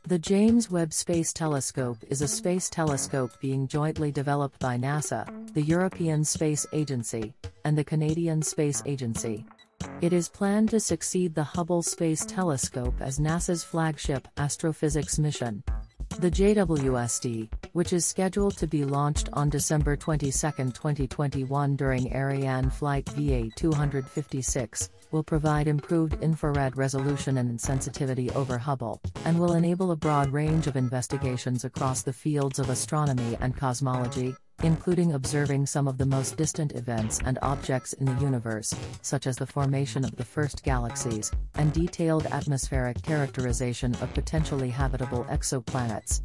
The James Webb Space Telescope is a space telescope being jointly developed by NASA, the European Space Agency, and the Canadian Space Agency. It is planned to succeed the Hubble Space Telescope as NASA's flagship astrophysics mission. The JWST, which is scheduled to be launched on December 22, 2021 during Ariane flight VA256, will provide improved infrared resolution and sensitivity over Hubble, and will enable a broad range of investigations across the fields of astronomy and cosmology, including observing some of the most distant events and objects in the universe, such as the formation of the first galaxies, and detailed atmospheric characterization of potentially habitable exoplanets.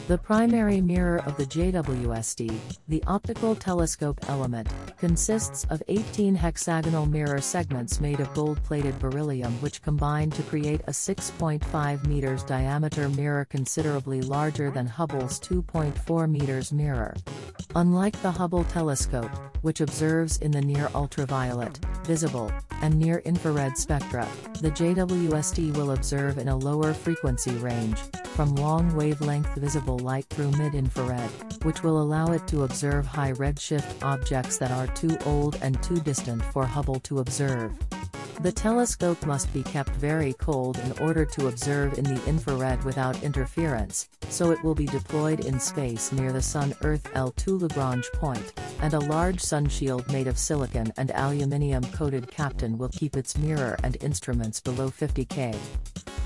The primary mirror of the JWST, the Optical Telescope Element, consists of 18 hexagonal mirror segments made of gold-plated beryllium which combine to create a 6.5 meters diameter mirror considerably larger than Hubble's 2.4 meters mirror. Unlike the Hubble telescope, which observes in the near-ultraviolet, visible, and near-infrared spectra, the JWST will observe in a lower frequency range, from long-wavelength visible light through mid-infrared, which will allow it to observe high redshift objects that are too old and too distant for Hubble to observe. The telescope must be kept very cold in order to observe in the infrared without interference, so it will be deployed in space near the Sun-Earth L2 Lagrange point, and a large sunshield made of silicon and aluminium-coated captain will keep its mirror and instruments below 50 K.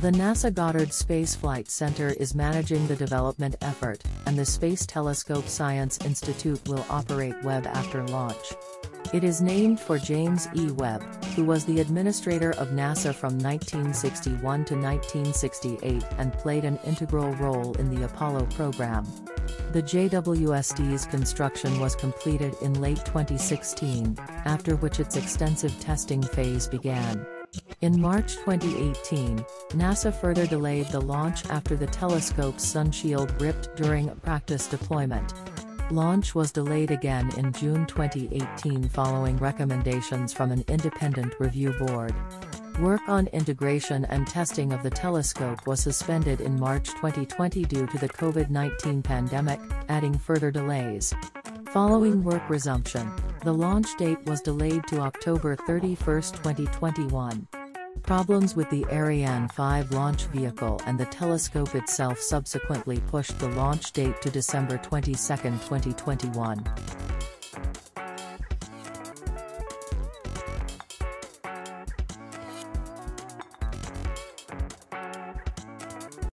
The NASA Goddard Space Flight Center is managing the development effort, and the Space Telescope Science Institute will operate Webb after launch. It is named for James E. Webb, who was the administrator of NASA from 1961 to 1968 and played an integral role in the Apollo program. The JWST's construction was completed in late 2016, after which its extensive testing phase began. In March 2018, NASA further delayed the launch after the telescope's sunshield ripped during a practice deployment. Launch was delayed again in June 2018 following recommendations from an independent review board. Work on integration and testing of the telescope was suspended in March 2020 due to the COVID-19 pandemic, adding further delays. Following work resumption, the launch date was delayed to October 31, 2021. Problems with the Ariane 5 launch vehicle and the telescope itself subsequently pushed the launch date to December 22, 2021.